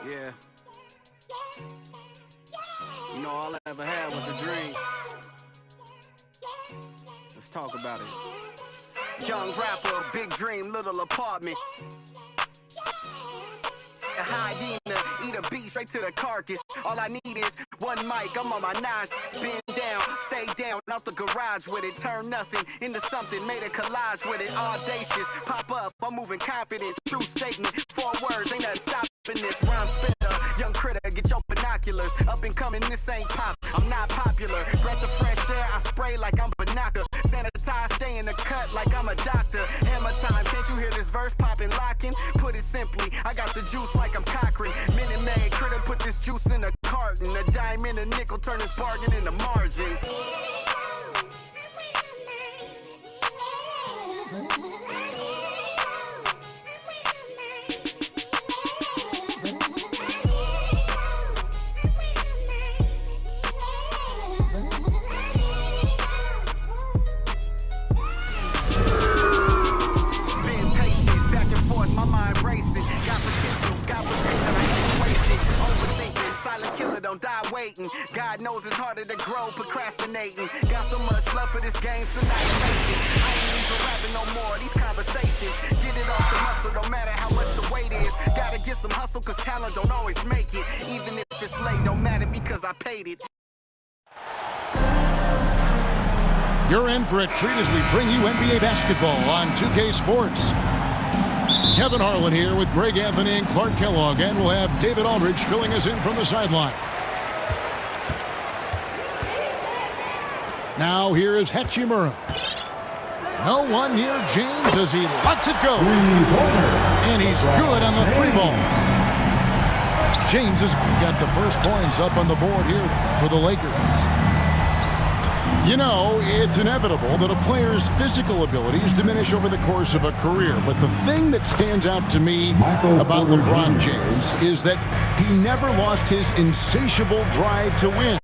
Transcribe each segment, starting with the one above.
Yeah. You know, all I ever had was a dream. Let's talk about it. Young rapper, big dream, little apartment. Hide eat a beat straight to the carcass. All I need is one mic. I'm on my nines, bend down, stay down, out the garage with it. Turn nothing into something, made a collage with it. Audacious, pop up, I'm moving confident. True statement, 4 words, ain't nothing stopping this. Rhyme spitter, young critter, get your binoculars. Up and coming, this ain't pop. I'm not popular. Breath of fresh air, I spray like I'm Banaka. Sanitize, stay in the cut like I'm a doctor. Hammer time, can't you hear this verse popping, locking? Put it simply, I got the juice like I'm Cochran. Minute Maid, critter put this juice in a carton. A dime and a nickel turn this bargain into margins. Don't die waiting. God knows it's harder to grow procrastinating. Got so much love for this game, so not making. I ain't even rapping no more. These conversations get it off the muscle, no matter how much the weight is. Gotta get some hustle, cause talent don't always make it. Even if it's late, don't matter because I paid it. You're in for a treat as we bring you NBA basketball on 2K Sports. Kevin Harlan here with Greg Anthony and Clark Kellogg, and we'll have David Aldridge filling us in from the sideline. Now here is Hachimura. No one near James as he lets it go. And he's good on the 3-ball. James has got the first points up on the board here for the Lakers. You know, it's inevitable that a player's physical abilities diminish over the course of a career. But the thing that stands out to me about LeBron James is that he never lost his insatiable drive to win.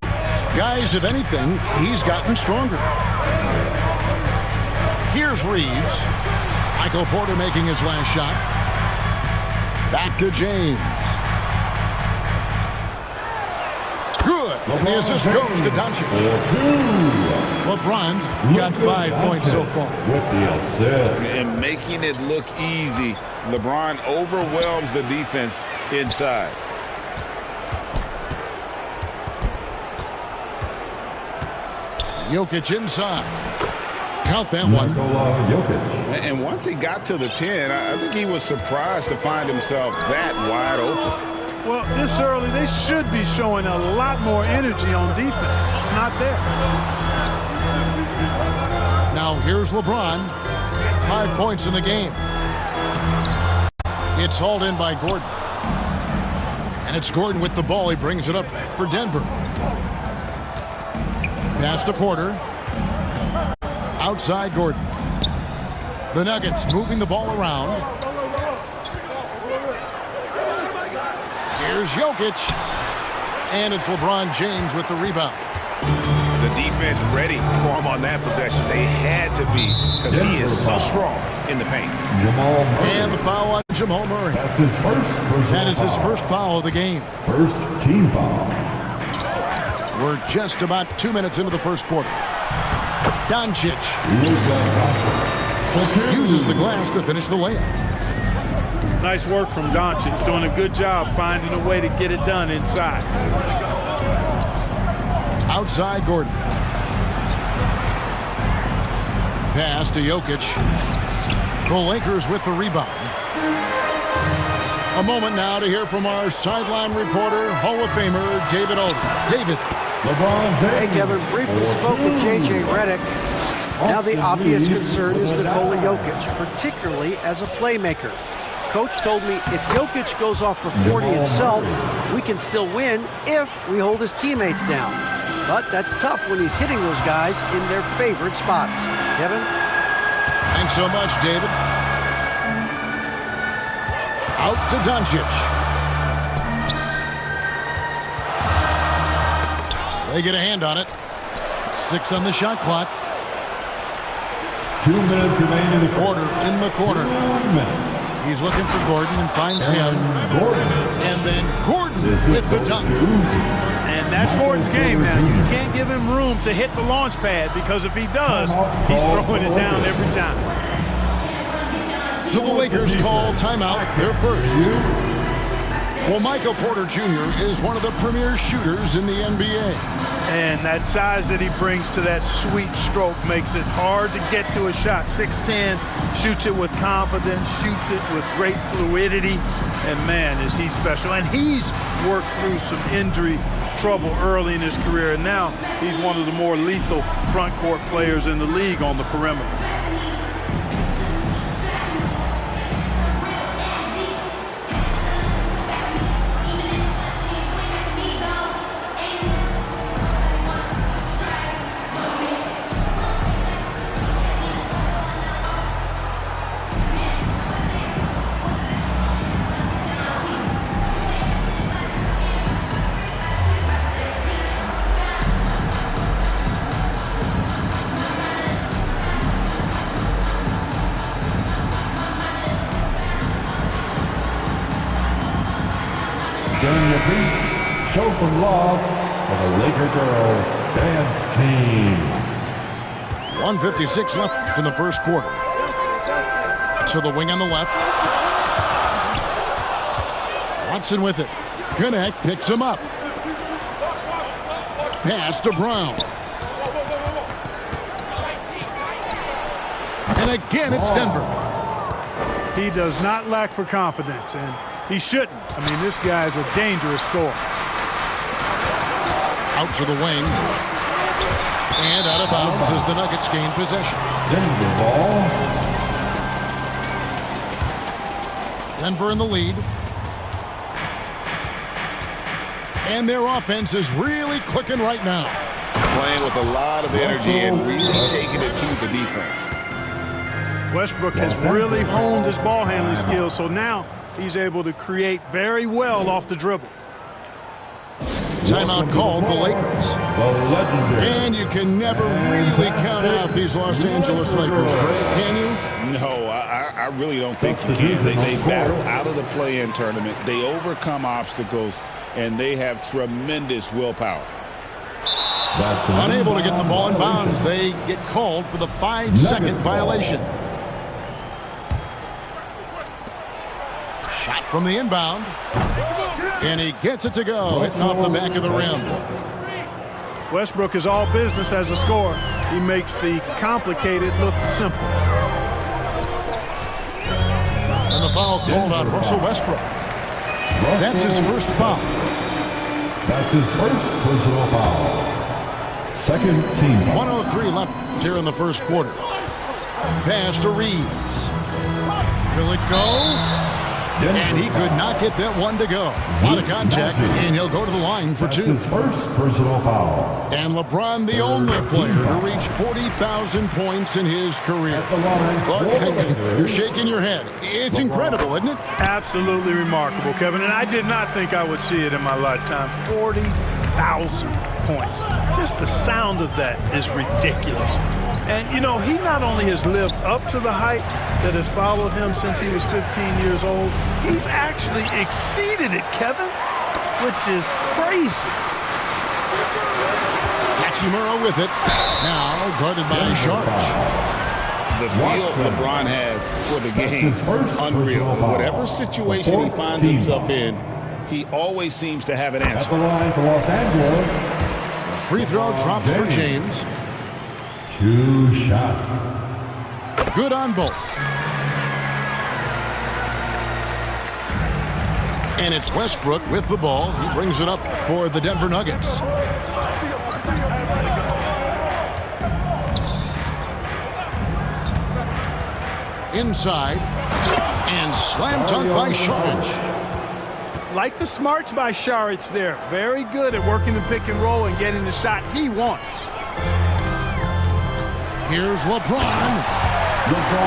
Guys, if anything, he's gotten stronger. Here's Reeves. Michael Porter making his last shot. Back to James. Good. And the assist goes to Doncic. LeBron's got 5 points so far. With the assist. And making it look easy. LeBron overwhelms the defense inside. Jokic inside. Count that one. And once he got to the 10, I think he was surprised to find himself that wide open. Well, this early, they should be showing a lot more energy on defense. It's not there. Now here's LeBron. 5 points in the game. It's hauled in by Gordon. And it's Gordon with the ball. He brings it up for Denver. Pass to Porter. Outside Gordon. The Nuggets moving the ball around. Here's Jokic. And it's LeBron James with the rebound. The defense ready for him on that possession. They had to be because he is so strong in the paint. And the foul on Jamal Murray. That's his first. That is his first foul of the game. First team foul. We're just about 2 minutes into the first quarter. Doncic uses the glass to finish the layup. Nice work from Doncic, doing a good job finding a way to get it done inside. Outside Gordon. Pass to Jokic. The Lakers with the rebound. A moment now to hear from our sideline reporter, Hall of Famer David Aldridge. David. Hey, Kevin, briefly spoke with J.J. Redick. Now the obvious concern is Nikola Jokic, particularly as a playmaker. Coach told me if Jokic goes off for 40 himself, we can still win if we hold his teammates down. But that's tough when he's hitting those guys in their favorite spots. Kevin? Thanks so much, David. Out to Doncic. They get a hand on it. 6 on the shot clock. 2 minutes remaining in the Porter in the corner. 2 minutes. He's looking for Gordon and finds him. Gordon. And then Gordon with the dunk. And that's Gordon's game now. You can't give him room to hit the launch pad, because if he does, he's throwing it down every time. So the Lakers call timeout, their first. Well, Michael Porter Jr. is one of the premier shooters in the NBA. And that size that he brings to that sweet stroke makes it hard to get to a shot. 6'10", shoots it with confidence, shoots it with great fluidity. And man, is he special. And he's worked through some injury trouble early in his career. And now he's one of the more lethal front court players in the league on the perimeter. During your beat, show some love for the Laker girls dance team. 1:56 left in the first quarter. To the wing on the left. Watson with it. Connect picks him up. Pass to Brown. And again, it's Denver. He does not lack for confidence, and he shouldn't. I mean, this guy's a dangerous scorer. Out to the wing. And out of bounds as the Nuggets gain possession. Denver ball. Denver in the lead. And their offense is really clicking right now. Playing with a lot of energy and really taking it to the defense. Westbrook has really honed his ball handling skills, so now he's able to create very well off the dribble. Timeout called the Lakers. The legendary. And you can never really count out these Los Angeles Lakers, can you? No, I really don't think you can. They battle out of the play-in tournament. They overcome obstacles, and they have tremendous willpower. Unable to get the ball in bounds, they get called for the 5-second violation. Shot from the inbound. And he gets it to go, hitting off the back of the rim. Westbrook is all business as a scorer. He makes the complicated look simple. And the foul called on Russell Westbrook. That's his first foul. That's his first personal foul. Second team foul. 1:03 left here in the first quarter. Pass to Reeves. Will it go? And he could not get that one to go. Out of contact, and he'll go to the line for two. That's his first personal foul. And LeBron, the only player to reach 40,000 points in his career. Clark, you're shaking your head. It's incredible, isn't it? Absolutely remarkable, Kevin. And I did not think I would see it in my lifetime. 40,000 points. Just the sound of that is ridiculous. And, you know, he not only has lived up to the height that has followed him since he was 15 years old, he's actually exceeded it, Kevin, which is crazy. Hachimura with it. Now guarded by Sharp. The feel LeBron has for the game, unreal. Whatever situation he finds himself in, he always seems to have an At answer. the line for Los Angeles. Free throw drops for James. 2 shots. Good on both. And it's Westbrook with the ball. He brings it up for the Denver Nuggets. Inside. And slam dunk by Sharp. Like the smarts by Saric there. Very good at working the pick and roll and getting the shot he wants. Here's LeBron.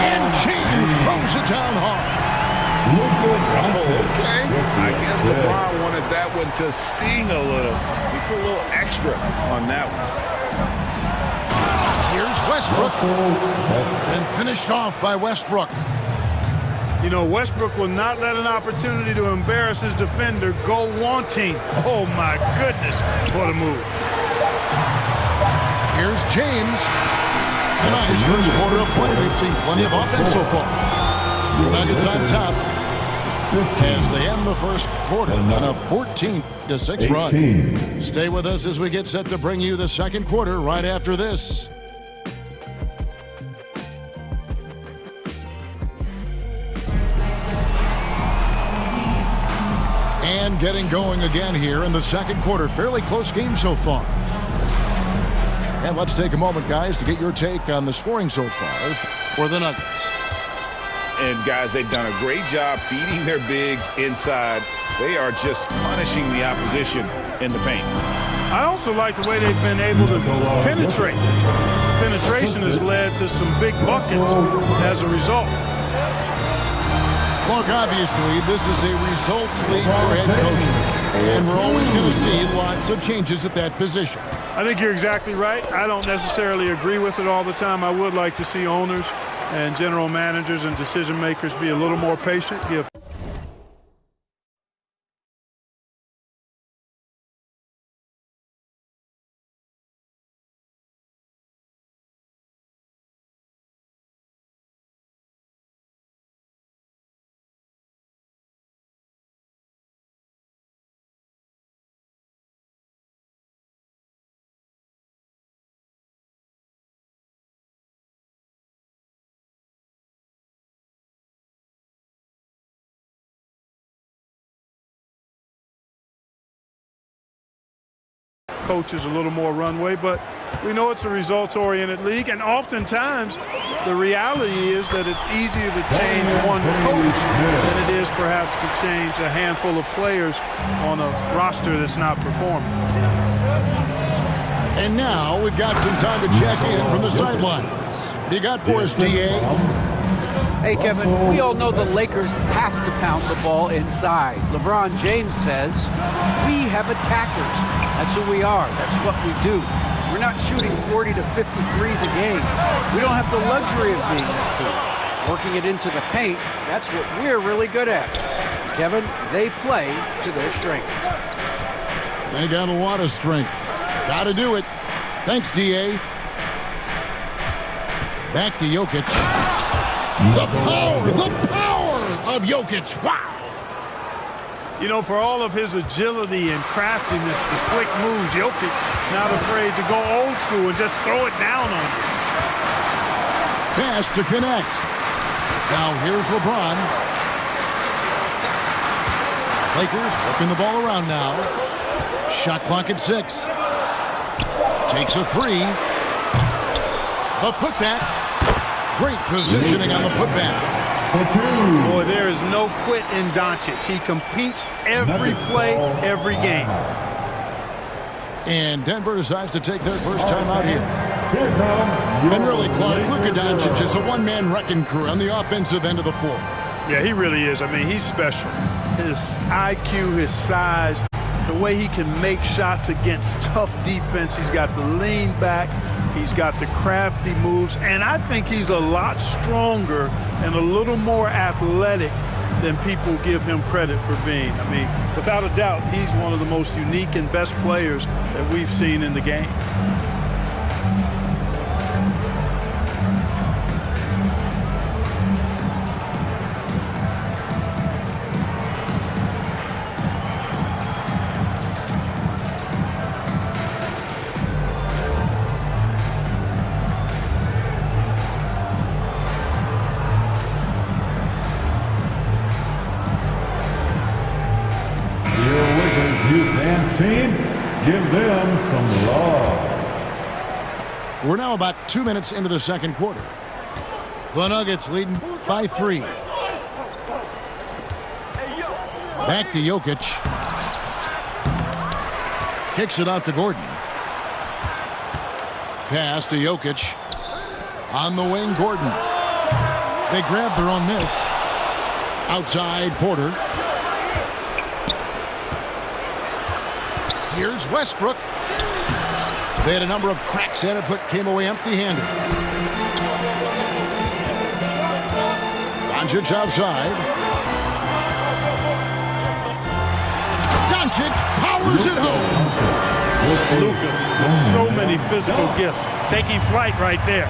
And James throws it down hard. Okay. I guess LeBron wanted that one to sting a little. He put a little extra on that one. Here's Westbrook. And finished off by Westbrook. You know, Westbrook will not let an opportunity to embarrass his defender go wanting. Oh, my goodness. What a move. Here's James. A nice first quarter of play. They've seen plenty of offense so far. Nuggets on top as they end the first quarter on a 14-6 run. Stay with us as we get set to bring you the second quarter right after this. And getting going again here in the second quarter. Fairly close game so far. And let's take a moment, guys, to get your take on the scoring so far for the Nuggets. And, guys, they've done a great job feeding their bigs inside. They are just punishing the opposition in the paint. I also like the way they've been able to penetrate. Penetration has led to some big buckets as a result. Look, obviously, this is a results league for head coaches, and we're always going to see lots of changes at that position. I think you're exactly right. I don't necessarily agree with it all the time. I would like to see owners and general managers and decision makers be a little more patient. Give coaches a little more runway, but we know it's a results-oriented league, and oftentimes the reality is that it's easier to change one coach than it is perhaps to change a handful of players on a roster that's not performing. And now we've got some time to check in from the sidelines. You got for us, DA? Hey, Kevin, we all know the Lakers have to pound the ball inside. LeBron James says, we have attackers. That's who we are. That's what we do. We're not shooting 40 to 53s a game. We don't have the luxury of being that team. Working it into the paint, that's what we're really good at. Kevin, they play to their strengths. They got a lot of strength. Got to do it. Thanks, DA. Back to Jokic. The power of Jokic. Wow. You know, for all of his agility and craftiness, the slick moves, Jokic not afraid to go old school and just throw it down on you. Pass to connect. Now here's LeBron. Lakers working the ball around now. Shot clock at 6. Takes a 3. The putback. Great positioning on the putback. Boy, there is no quit in Doncic. He competes every play, every game. And Denver decides to take their first time out here. And really, Clark, Luka Doncic is a one-man wrecking crew on the offensive end of the floor. Yeah, he really is. I mean, he's special. His IQ, his size, the way he can make shots against tough defense. He's got the lean back. He's got the crafty moves, and I think he's a lot stronger and a little more athletic than people give him credit for being. I mean, without a doubt, he's one of the most unique and best players that we've seen in the game. Give them some love. We're now about 2 minutes into the second quarter. The Nuggets leading by 3. Back to Jokic. Kicks it out to Gordon. Pass to Jokic. On the wing, Gordon. They grab their own miss. Outside, Porter. Here's Westbrook. They had a number of cracks at it, but came away empty-handed. Doncic outside. Doncic powers it home. Luka with so many physical gifts. Taking flight right there.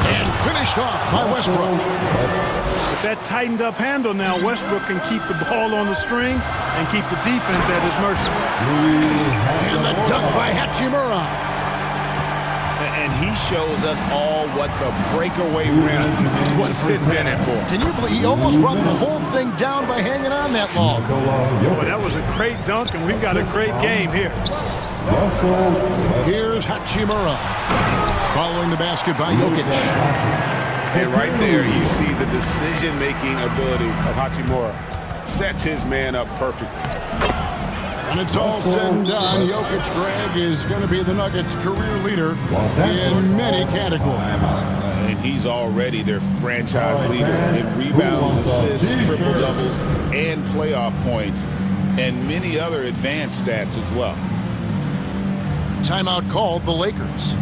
And finished off by Westbrook. With that tightened up handle now, Westbrook can keep the ball on the string and keep the defense at his mercy. And the dunk by Hachimura. And he shows us all what the breakaway rim was invented for. Can you believe he almost brought the whole thing down by hanging on that long? Boy, that was a great dunk, and we've got a great game here. Here's Hachimura. Following the basket by Jokic. And right there, you see the decision-making ability of Hachimura. Sets his man up perfectly. When it's all said and done, Jokic, Greg, is going to be the Nuggets' career leader in many categories. And he's already their franchise leader in rebounds, assists, triple-doubles, and playoff points, and many other advanced stats as well. Timeout called the Lakers.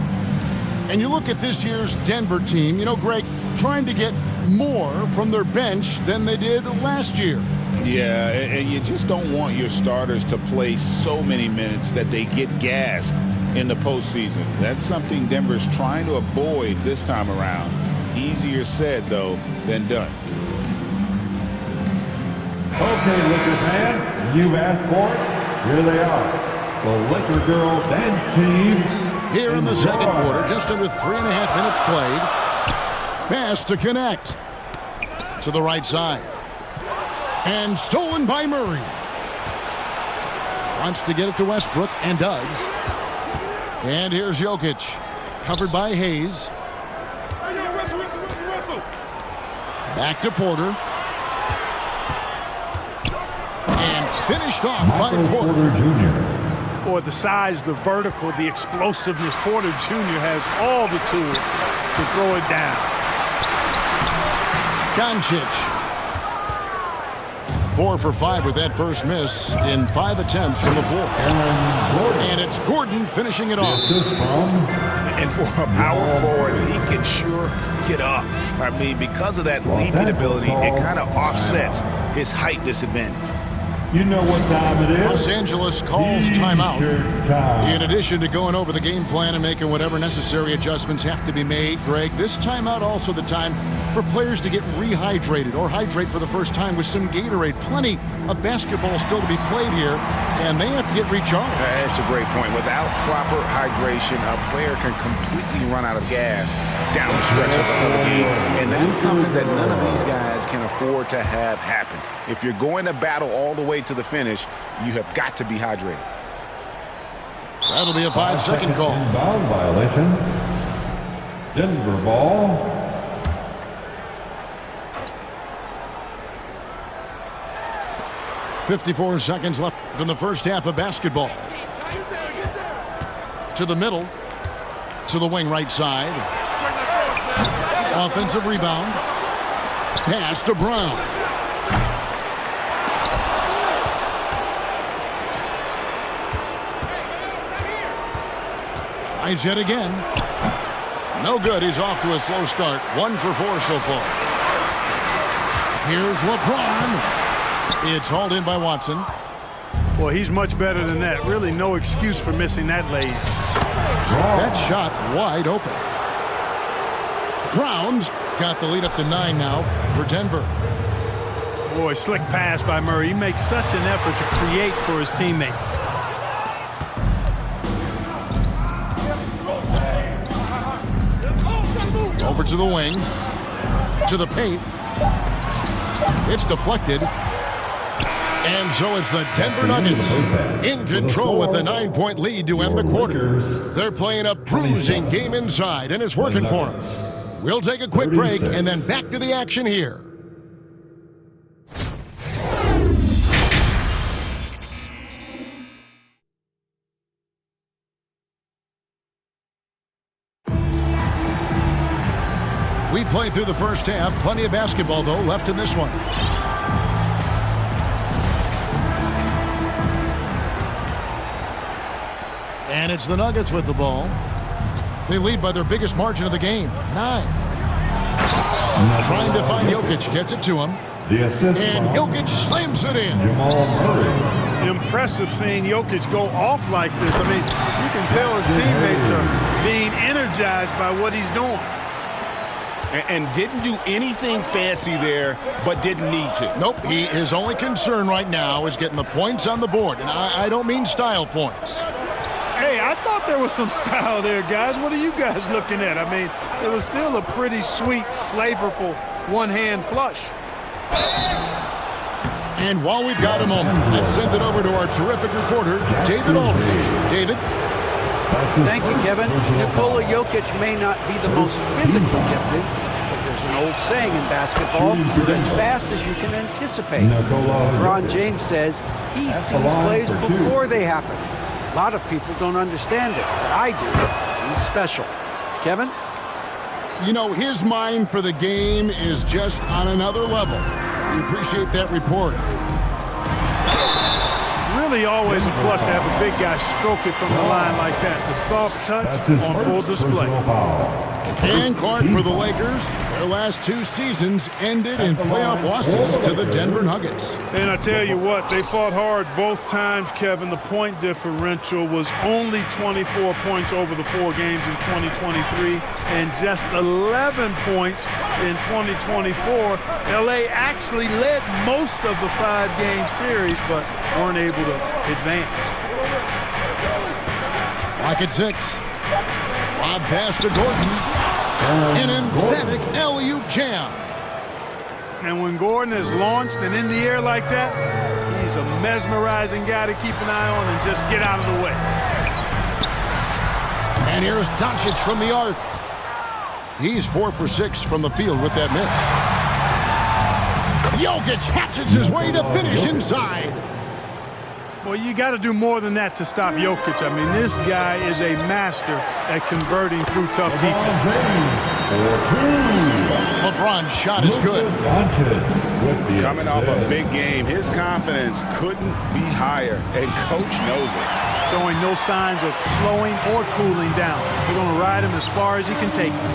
And you look at this year's Denver team, you know, Greg, trying to get more from their bench than they did last year. Yeah, and you just don't want your starters to play so many minutes that they get gassed in the postseason. That's something Denver's trying to avoid this time around. Easier said, though, than done. Okay, Lakers fans, you've asked for it. Here they are. The Laker girl dance team. Here in the second quarter, just under 3.5 minutes played. Pass to connect. To the right side. And stolen by Murray. Wants to get it to Westbrook, and does. And here's Jokic. Covered by Hayes. Back to Porter. And finished off by Porter Jr. Boy, the size, the vertical, the explosiveness. Porter Jr. has all the tools to throw it down. Doncic. 4 for 5 with that first miss in 5 attempts from the floor. And it's Gordon finishing it off. And for a power forward, he can sure get up. I mean, because of that leaping ability, it kind of offsets his height disadvantage. You know what time it is. Los Angeles calls timeout. In addition to going over the game plan and making whatever necessary adjustments have to be made, Greg, this timeout also the time for players to get rehydrated or hydrate for the first time with some Gatorade. Plenty of basketball still to be played here, and they have to get recharged. That's a great point. Without proper hydration, a player can completely run out of gas down the stretch of the game, and that's something that none of these guys can afford to have happen. If you're going to battle all the way to the finish, you have got to be hydrated. That'll be a 5-second call. Foul violation. Denver ball. .54 seconds left in the first half of basketball. To the middle. To the wing right side. Offensive rebound. Pass to Brown. Tries yet again. No good. He's off to a slow start. 1 for 4 so far. Here's LeBron. It's hauled in by Watson. Boy, he's much better than that. Really no excuse for missing that lay. That shot wide open. Brown's got the lead up to 9 now for Denver. Boy, slick pass by Murray. He makes such an effort to create for his teammates. Over to the wing. To the paint. It's deflected. And so it's the Denver Nuggets in control with a 9-point lead to end the quarter. They're playing a bruising game inside, and it's working for them. We'll take a quick break and then back to the action here. We played through the first half. Plenty of basketball, though, left in this one. And it's the Nuggets with the ball. They lead by their biggest margin of the game, 9. Trying to find Jokic, gets it to him. The assist And Jokic slams it in. Jamal Murray. Impressive seeing Jokic go off like this. I mean, you can tell his teammates are being energized by what he's doing. And didn't do anything fancy there, but didn't need to. Nope, his only concern right now is getting the points on the board. And I don't mean style points. Hey, I thought there was some style there, guys. What are you guys looking at? I mean, it was still a pretty sweet, flavorful one-hand flush. And while we've got a moment, let's send it over to our terrific reporter, David Aldridge. David? Thank you, Kevin. Nikola Jokic may not be the most physically gifted, but there's an old saying in basketball, as fast as you can anticipate. LeBron James says he sees plays before they happen. A lot of people don't understand it, but I do. He's special. Kevin? You know, his mind for the game is just on another level. We appreciate that report. Really always a plus to have a big guy stroke it from the line like that. The soft touch on full display. And Clark for the Lakers. Their last 2 seasons ended in playoff losses to the Denver Nuggets. And I tell you what, they fought hard both times, Kevin. The point differential was only 24 points over the 4 games in 2023 and just 11 points in 2024. LA actually led most of the 5-game series, but weren't able to advance. Lock at 6. Lob pass to Gordon. An emphatic LU jam. And when Gordon is launched and in the air like that, he's a mesmerizing guy to keep an eye on and just get out of the way. And here's Doncic from the arc. He's 4 for 6 from the field with that miss. Jokic hatchets his way to finish inside. Well, you got to do more than that to stop Jokic. I mean, this guy is a master at converting through tough defense. LeBron's shot is good. Coming off a big game, his confidence couldn't be higher, and coach knows it. Showing no signs of slowing or cooling down. They're going to ride him as far as he can take him.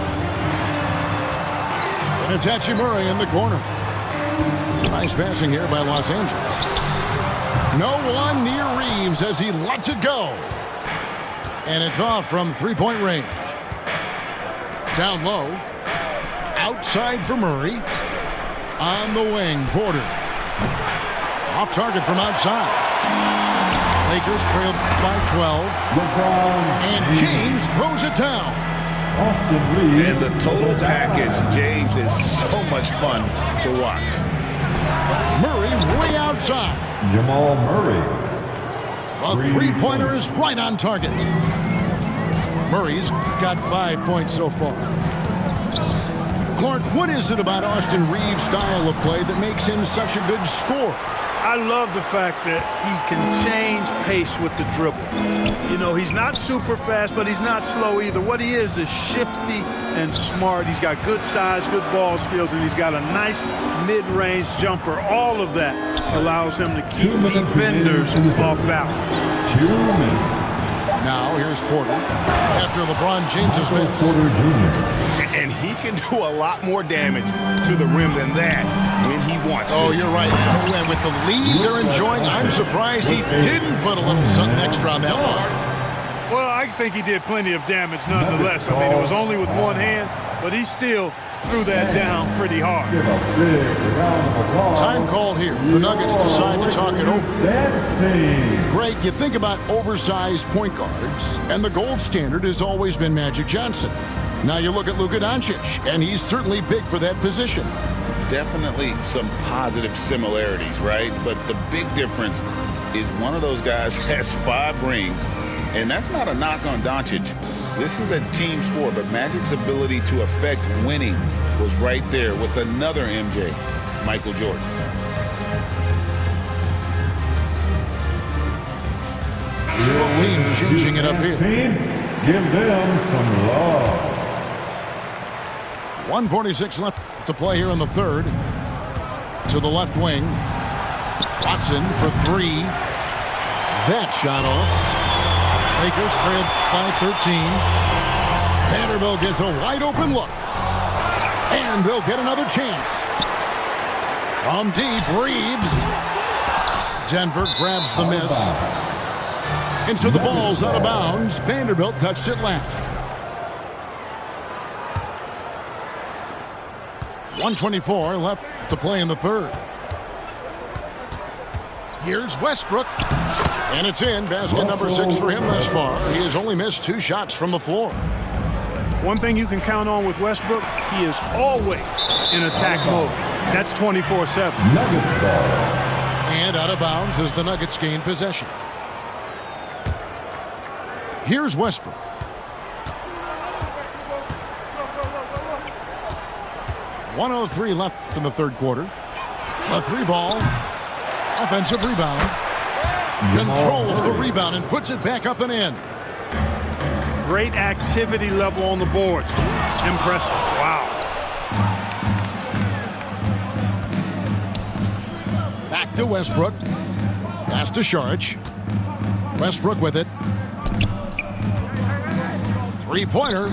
And it's Murray in the corner. Nice passing here by Los Angeles. No one near Reeves as he lets it go. And it's off from 3-point range. Down low. Outside for Murray. On the wing, Porter. Off target from outside. Lakers trail by 12. And James throws it down. And the total package, James, is so much fun to watch. Murray way outside. Jamal Murray. A three-pointer is right on target. Murray's got 5 points so far. Clark, what is it about Austin Reeves' style of play that makes him such a good scorer? I love the fact that he can change pace with the dribble. You know, he's not super fast, but he's not slow either. What he is shifty and smart. He's got good size, good ball skills, and he's got a nice mid-range jumper. All of that allows him to keep defenders off balance. 2 minutes. Now here's Porter after LeBron James's miss. Porter Jr. And he can do a lot more damage to the rim than that when he wants to. Oh, you're right. And with the lead they're enjoying, I'm surprised he didn't put a little something extra on that one. Well, I think he did plenty of damage nonetheless. I mean, it was only with one hand, but he still threw that down pretty hard. Give a big round of applause. Time called here. The Nuggets decide to talk it over. Greg, you think about oversized point guards, and the gold standard has always been Magic Johnson. Now you look at Luka Doncic, and he's certainly big for that position. Definitely some positive similarities, right? But the big difference is one of those guys has 5 rings, and that's not a knock on Doncic. This is a team sport, but Magic's ability to affect winning was right there with another MJ, Michael Jordan. Teams changing it up here. Give them some love. 1:46 left to play here in the third. To the left wing. Watson for 3. That shot off. Lakers trailed by 13. Vanderbilt gets a wide open look. And they'll get another chance. From deep, Reeves. Denver grabs the miss. And so the ball's out of bounds. Vanderbilt touched it last. 1:24 left to play in the third. Here's Westbrook. And it's in. Basket number 6 for him thus far. He has only missed 2 shots from the floor. One thing you can count on with Westbrook, he is always in attack mode. That's 24/7. Nuggets ball. And out of bounds as the Nuggets gain possession. Here's Westbrook. .103 left in the third quarter. A 3-ball. Offensive rebound. Controls the rebound and puts it back up and in. Great activity level on the boards. Impressive. Wow. Back to Westbrook. Pass to Saric. Westbrook with it. Three-pointer.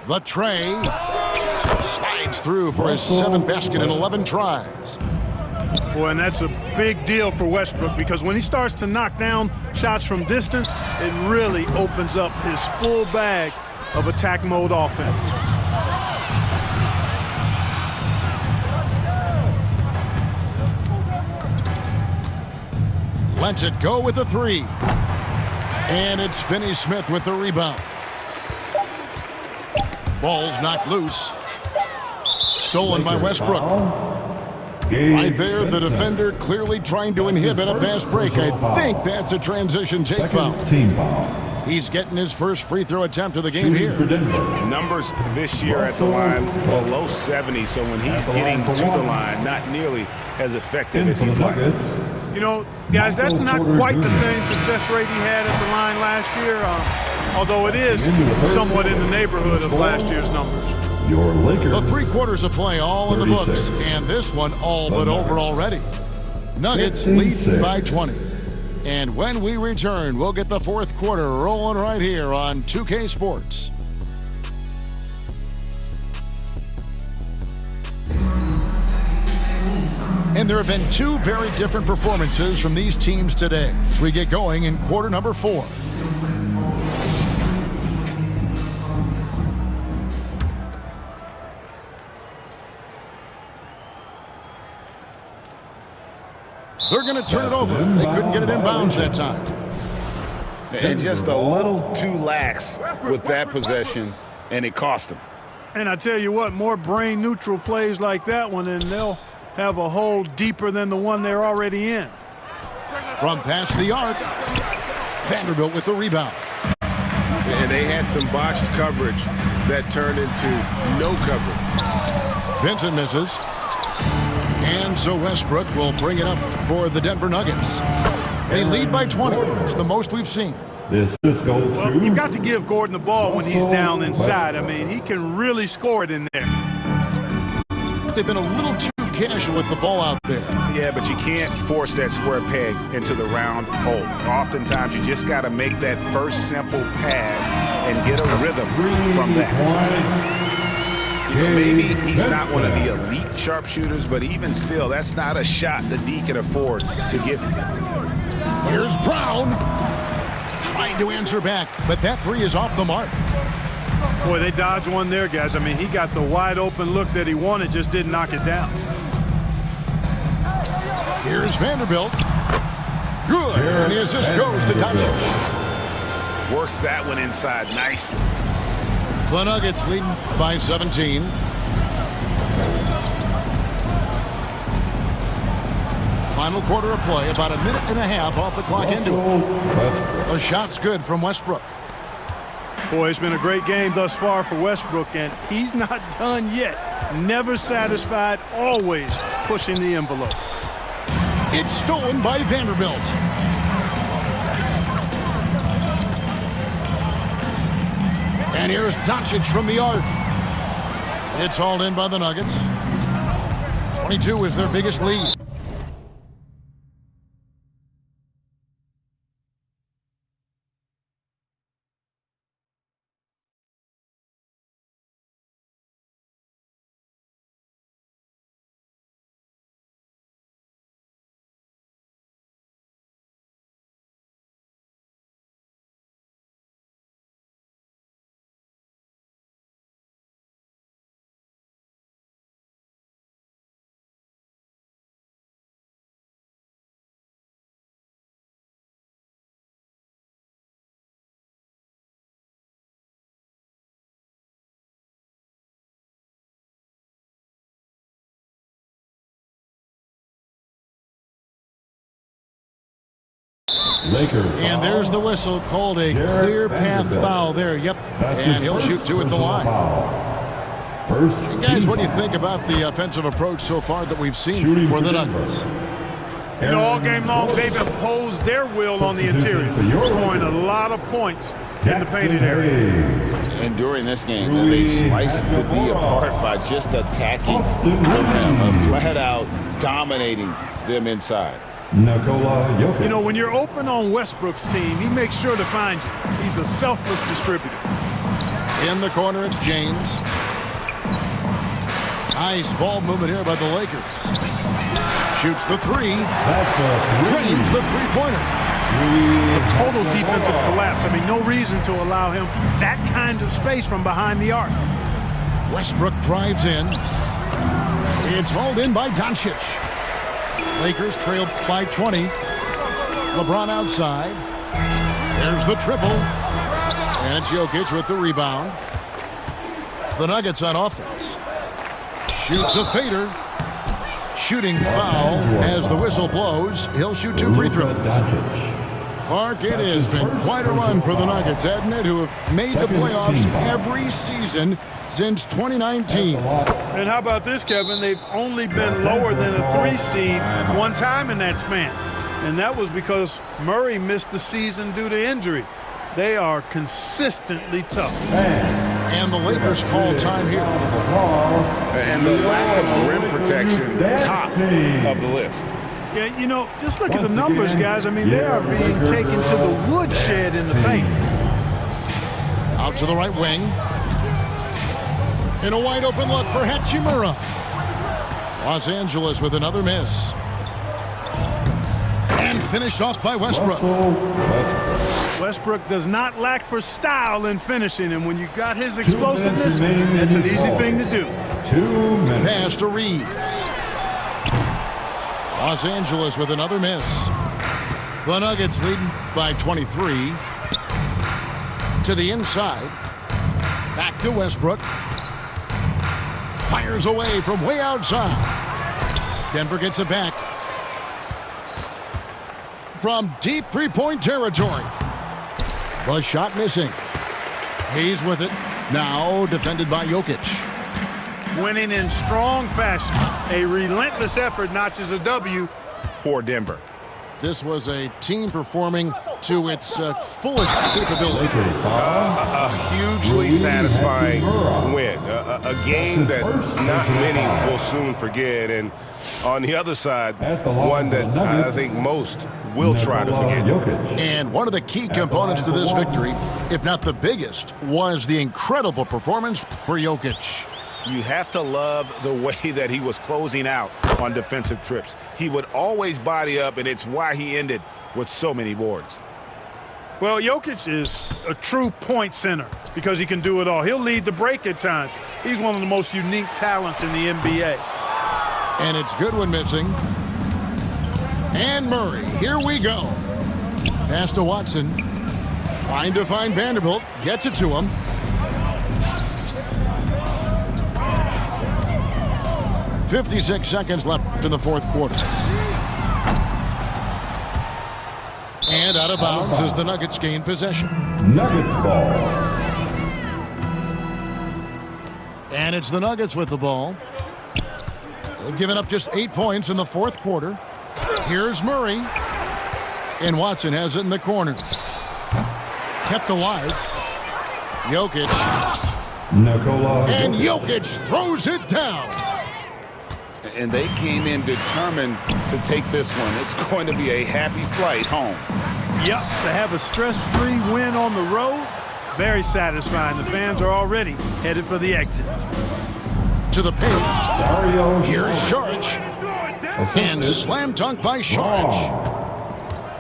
The tray. Slides through for his 7th basket in 11 tries. Boy, and that's a big deal for Westbrook because when he starts to knock down shots from distance, it really opens up his full bag of attack mode offense. Lets it go with a 3. And it's Finney-Smith with the rebound. Ball's knocked loose. Stolen by Westbrook. Right there, the defender clearly trying to inhibit a fast break. I think that's a transition take foul. Team foul. He's getting his first free throw attempt of the game here. Numbers this year at the line below 70, so when he's getting to the line, not nearly as effective as he'd like. You know, guys, that's not quite the same success rate he had at the line last year, although it is somewhat in the neighborhood of last year's numbers. Your Lakers. The 3 quarters of play all in the books, 36. and this one all but over already. Nuggets lead by 20. And when we return, we'll get the 4th quarter rolling right here on 2K Sports. And there have been 2 very different performances from these teams today as we get going in quarter number 4. They're going to turn it over. They couldn't get it in bounds that time. And just a little too lax with that possession, and it cost them. And I tell you what, more brain-neutral plays like that one, and they'll have a hole deeper than the one they're already in. From past the arc, Vanderbilt with the rebound. And they had some botched coverage that turned into no coverage. Vincent misses. And so Westbrook will bring it up for the Denver Nuggets. They lead by 20. It's the most we've seen. This goes Well, through. you've got to give Gordon the ball when he's down inside. I mean, he can really score it in there. They've been a little too casual with the ball out there. Yeah, but you can't force that square peg into the round hole. Oftentimes, you just got to make that first simple pass and get a rhythm from that. You know, maybe he's not one of the elite sharpshooters, but even still, that's not a shot the D can afford to give him. Here's Brown. Trying to answer back, but that 3 is off the mark. Boy, they dodged one there, guys. I mean, he got the wide open look that he wanted, just didn't knock it down. Here's Vanderbilt. Good. And the assist goes to Doncic. Works that one inside nicely. The Nuggets leading by 17. Final quarter of play, about a minute and a half off the clock into it. A shot's good from Westbrook. Boy, it's been a great game thus far for Westbrook, and he's not done yet. Never satisfied, always pushing the envelope. It's stolen by Vanderbilt. And here's Doncic from the arc. It's hauled in by the Nuggets. 22 is their biggest lead. Lakers. And there's the whistle, called a clear path foul there. Yep, and he'll shoot two at the line. First, guys, what do you think about the offensive approach so far that we've seen for the Nuggets? You know, all game long, they've imposed their will on the interior, scoring a lot of points in the painted area. And during this game, they sliced the D apart by just attacking them, flat out dominating them inside. You know, when you're open on Westbrook's team, he makes sure to find you. He's a selfless distributor. In the corner, it's James. Nice ball movement here by the Lakers. Shoots the three. Drains the three-pointer. A total defensive collapse. I mean, no reason to allow him that kind of space from behind the arc. Westbrook drives in. It's hauled in by Doncic. Lakers trail by 20. LeBron outside. There's the triple. And it's Jokic with the rebound. The Nuggets on offense. Shoots a fader. Shooting foul as the whistle blows. He'll shoot two free throws. Clark, it has been quite a run for the Nuggets, hasn't it, who have made the playoffs every season since 2019. And how about this, Kevin? They've only been lower than a 3 seed one time in that span. And that was because Murray missed the season due to injury. They are consistently tough. And the Lakers call time here. And the lack of rim protection, top of the list. Yeah, you know, just look at the numbers, guys. I mean, they are being taken to the woodshed in the paint. Out to the right wing. In a wide open look for Hachimura. Los Angeles with another miss. And finished off by Westbrook. Westbrook does not lack for style in finishing, and when you got his explosiveness, that's an easy thing to do. 2 minutes. Pass to Reeves. Los Angeles with another miss. The Nuggets leading by 23. To the inside. Back to Westbrook. Fires away from way outside. Denver gets it back. From deep three-point territory. The shot missing. He's with it. Now defended by Jokic. Winning in strong fashion. A relentless effort notches a W for Denver. This was a team performing to its fullest capability. A hugely satisfying win. A game that not many will soon forget. And on the other side, one that I think most will try to forget. And one of the key components to this victory, if not the biggest, was the incredible performance for Jokic. You have to love the way that he was closing out on defensive trips. He would always body up, and it's why he ended with so many boards. Well, Jokic is a true point center because he can do it all. He'll lead the break at times. He's one of the most unique talents in the NBA. And it's Goodwin missing. And Murray, here we go. Pass to Watson. Trying to find Vanderbilt. Gets it to him. .56 seconds left in the fourth quarter. And out of bounds as the Nuggets gain possession. Nuggets ball. And it's the Nuggets with the ball. They've given up just 8 points in the fourth quarter. Here's Murray. And Watson has it in the corner. Kept alive. Jokic. Nikola And Jokic throws it down. And they came in determined to take this one. It's going to be a happy flight home. Yep, to have a stress-free win on the road, very satisfying. The fans are already headed for the exits. To the paint. Dario Here's Saric. And slam dunk by Saric.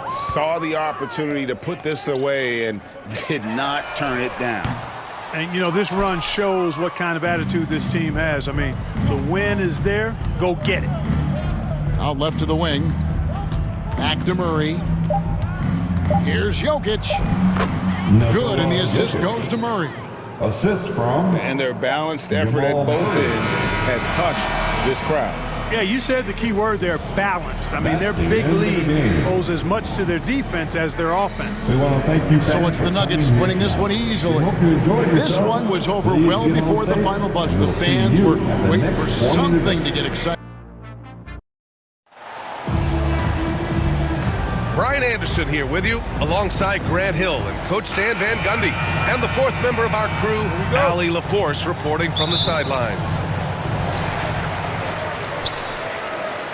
Saw the opportunity to put this away and did not turn it down. And, you know, this run shows what kind of attitude this team has. I mean, the win is there. Go get it. Out left to the wing. Back to Murray. Here's Jokic. Good, and the assist goes to Murray. Assist from. And their balanced effort at both ends has hushed this crowd. Yeah, you said the key word there, balanced. I mean, their big lead owes as much to their defense as their offense. We want to thank you. So it's the Nuggets winning this one easily. This one was over well before the final buzzer. The fans were waiting for something to get excited. Brian Anderson here with you, alongside Grant Hill and Coach Stan Van Gundy, and the fourth member of our crew, Allie LaForce, reporting from the sidelines.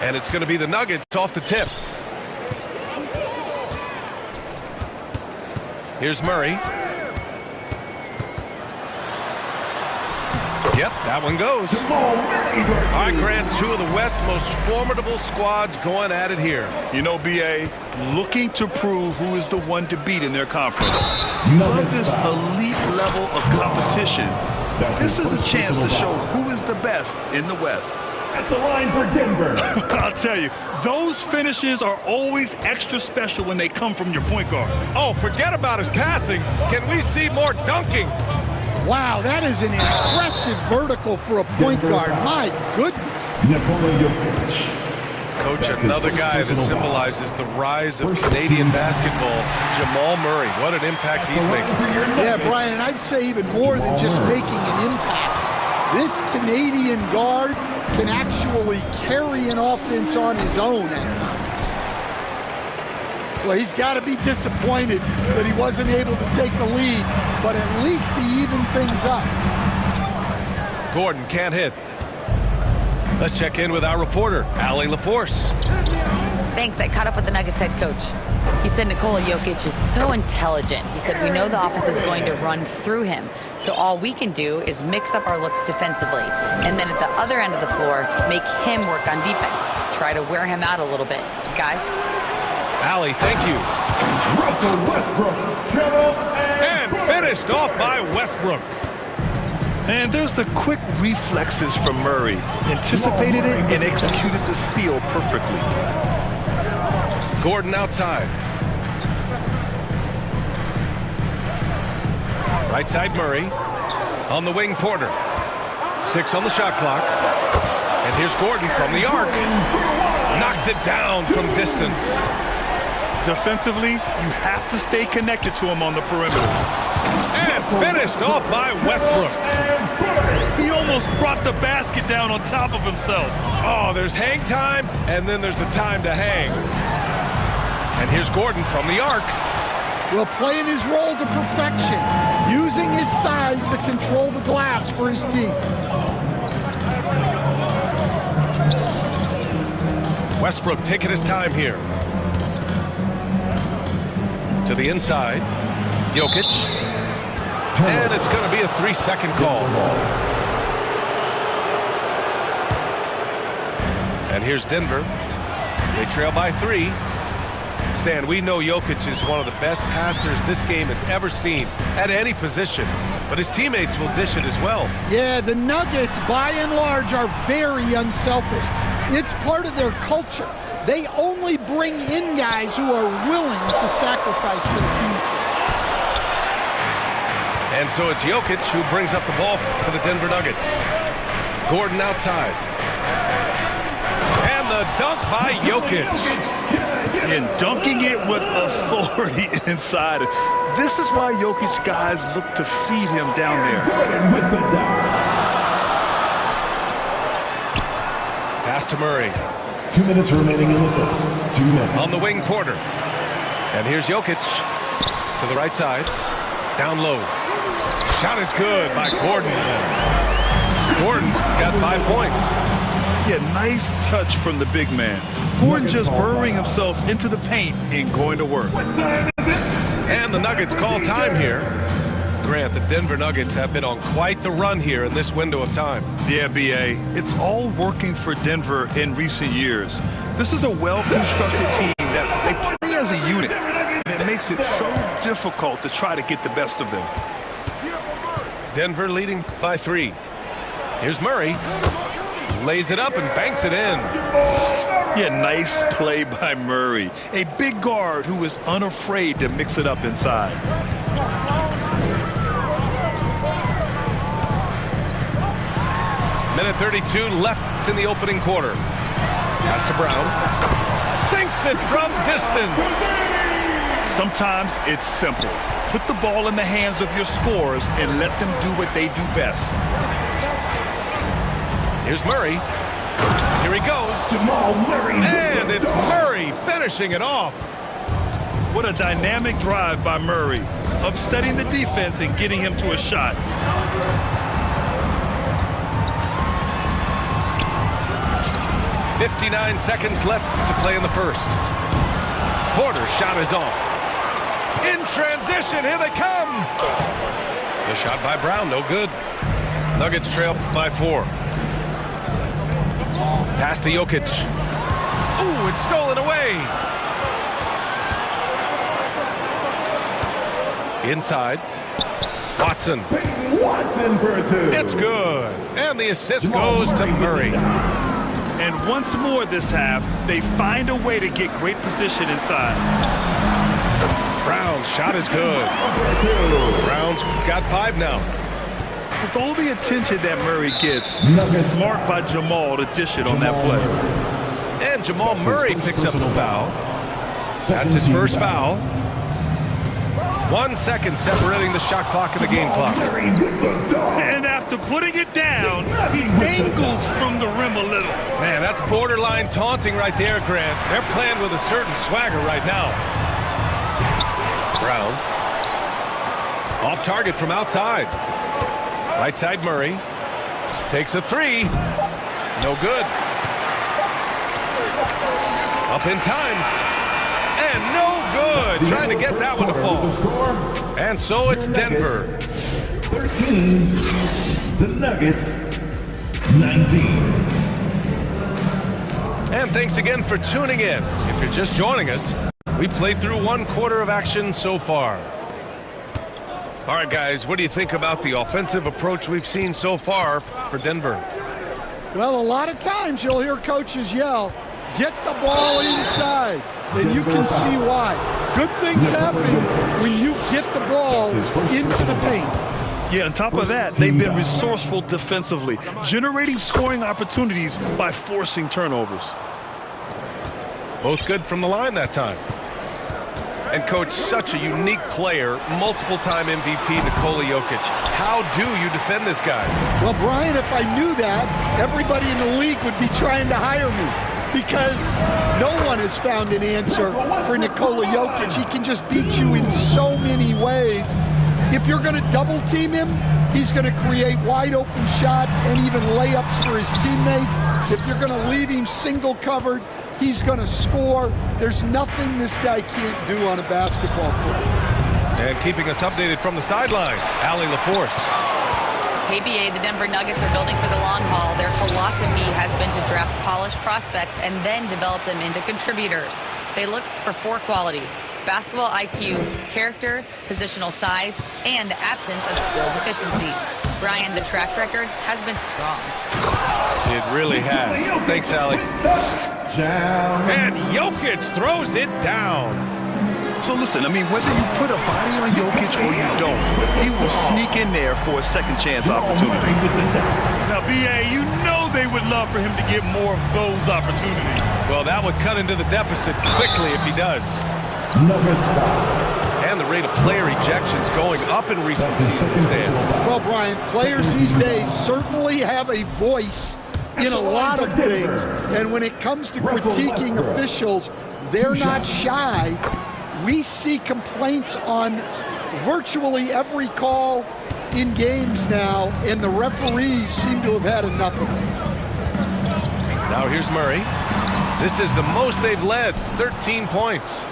And it's going to be the Nuggets off the tip. Here's Murray. Yep, that one goes. All right, Grant, two of the West's most formidable squads going at it here. You know, B.A., looking to prove who is the one to beat in their conference. You love this elite level of competition. This is a chance to show who is the best in the West. At the line for Denver. I'll tell you, those finishes are always extra special when they come from your point guard. Oh, forget about his passing. Can we see more dunking? Wow, that is an impressive vertical for a point guard. My goodness. Nikola Jokic. Coach, another guy that symbolizes the rise of Canadian basketball, Jamal Murray. What an impact he's making. Yeah, Brian, I'd say even more than just making an impact. This Canadian guard can actually carry an offense on his own at times. Well, he's got to be disappointed that he wasn't able to take the lead, but at least he evened things up. Gordon can't hit. Let's check in with our reporter, Allie LaForce. Thanks. I caught up with the Nuggets head coach. He said Nikola Jokic is so intelligent. He said we know the offense is going to run through him. So all we can do is mix up our looks defensively. And then at the other end of the floor, make him work on defense. Try to wear him out a little bit. Guys? Allie, thank you. Russell Westbrook. And finished off by Westbrook. And there's the quick reflexes from Murray. Anticipated it and executed the steal perfectly. Gordon outside. Right side Murray. On the wing, Porter. 6 on the shot clock. And here's Gordon from the arc. Knocks it down from distance. Defensively, you have to stay connected to him on the perimeter. And finished off by Westbrook. He almost brought the basket down on top of himself. Oh, there's hang time, and then there's a time to hang. And here's Gordon from the arc. Well, playing his role to perfection, using his size to control the glass for his team. Westbrook taking his time here. To the inside. Jokic. And it's going to be a 3-second call. And here's Denver. They trail by 3. Stan, we know Jokic is one of the best passers this game has ever seen at any position, but his teammates will dish it as well. Yeah, the Nuggets, by and large, are very unselfish. It's part of their culture. They only bring in guys who are willing to sacrifice for the team's sake. And so it's Jokic who brings up the ball for the Denver Nuggets. Gordon outside. And the dunk by Jokic. And dunking it with authority inside. This is why Jokic guys look to feed him down there. Pass to Murray. 2 minutes remaining in the first. 2 minutes. On the wing, Porter. And here's Jokic to the right side. Down low. Shot is good by Gordon. Gordon's got 5 points. Yeah, nice touch from the big man. Gordon just burrowing himself into the paint and going to work. And the Nuggets call time here. Grant, the Denver Nuggets have been on quite the run here in this window of time. Yeah, B.A., it's all working for Denver in recent years. This is a well-constructed team that they play as a unit. And it makes it so difficult to try to get the best of them. Denver leading by 3. Here's Murray. Lays it up and banks it in. Yeah, nice play by Murray. A big guard who is unafraid to mix it up inside. Minute 32 left in the opening quarter. Pass to Brown. Sinks it from distance. Sometimes it's simple. Put the ball in the hands of your scorers and let them do what they do best. Here's Murray. Here he goes. And it's Murray finishing it off. What a dynamic drive by Murray. Upsetting the defense and getting him to a shot. .59 seconds left to play in the first. Porter's shot is off. In transition, here they come. The shot by Brown, no good. Nuggets trail by 4. Pass to Jokic. Ooh, it's stolen away. Inside. Watson. Watson for 2. It's good. And the assist goes to Murray. And once more this half, they find a way to get great position inside. Brown's shot is good. Brown's got 5 now. With all the attention that Murray gets, smart by Jamal to dish it on that play. And Jamal Murray picks up the foul. That's his first foul. 1 second separating the shot clock and the game clock. And after putting it down, he dangles from the rim a little. Man, that's borderline taunting right there, Grant. They're playing with a certain swagger right now. Brown. Off target from outside. Right side Murray. Takes a 3. No good. Up in time. And no good. Trying to get that one to fall. And so it's Denver. 13. The Nuggets. 19. And thanks again for tuning in. If you're just joining us, we played through 1 quarter of action so far. All right, guys, what do you think about the offensive approach we've seen so far for Denver? Well, a lot of times you'll hear coaches yell, get the ball inside, and you can see why. Good things happen when you get the ball into the paint. Yeah, on top of that, they've been resourceful defensively, generating scoring opportunities by forcing turnovers. Both good from the line that time. And, Coach, such a unique player, multiple-time MVP Nikola Jokic. How do you defend this guy? Well, Brian, if I knew that, everybody in the league would be trying to hire me because no one has found an answer for Nikola Jokic. He can just beat you in so many ways. If you're going to double-team him, he's going to create wide-open shots and even layups for his teammates. If you're going to leave him single-covered, he's going to score. There's nothing this guy can't do on a basketball court. And keeping us updated from the sideline, Allie LaForce. KBA, the Denver Nuggets are building for the long haul. Their philosophy has been to draft polished prospects and then develop them into contributors. They look for 4 qualities: basketball IQ, character, positional size, and absence of skill deficiencies. Brian, the track record has been strong. It really has. Thanks, Allie. And Jokic throws it down. So listen, I mean, whether you put a body on Jokic or you don't, he will sneak in there for a second chance opportunity. Now, B.A., you know they would love for him to get more of those opportunities. Well, that would cut into the deficit quickly if he does. And the rate of player ejections going up in recent seasons, Stan. Well, Brian, players these days certainly have a voice in a lot of things. And when it comes to critiquing officials, they're not shy. We see complaints on virtually every call in games now, and the referees seem to have had enough of it. Now here's Murray. This is the most they've led, 13 points.